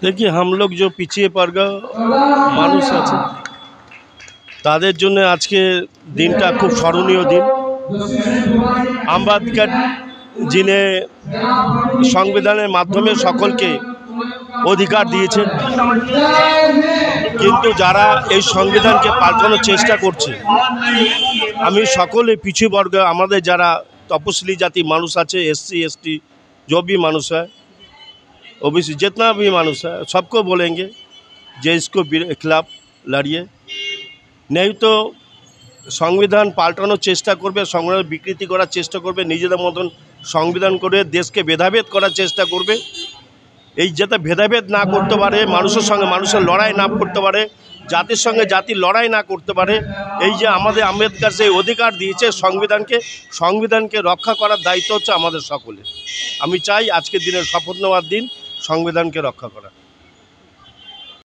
देखिए, हम लोग जो पिछड़े वर्ग মানুষ আছে তাদের জন্য আজকে দিনটা খুব স্মরণীয় দিন। আম্বেদকর যিনি সংবিধানের মাধ্যমে সকলকে অধিকার দিয়েছেন, কিন্তু যারা এই সংবিধানকে পাল্টানোর চেষ্টা করছে, আমি সকলে পিছু वर्ग আমাদের যারা तपस्ली जाति मानुष আছে, SC ST जो भी मानुष है, ओबीसी जितना भी मानुष है, सबको बोलेंगे जो इसको खिलाफ लड़िए, नहीं तो संविधान पाल्टानोर चेष्टा करबे, संविधान विकृति करार चेष्टा करबे, निजेदेर मतन संविधान करे देशके भेदाभेद करार चेष्टा करबे। এই যাতে ভেদাভেদ না করতে পারে, মানুষের সঙ্গে মানুষের লড়াই না করতে পারে, জাতির সঙ্গে জাতির লড়াই না করতে পারে, এই যে আমাদের আম্বেদকর সেই অধিকার দিয়েছে সংবিধানকে রক্ষা করার দায়িত্ব হচ্ছে আমাদের সকলের। আমি চাই আজকের দিনের শপথ নেওয়ার দিন সংবিধানকে রক্ষা করা।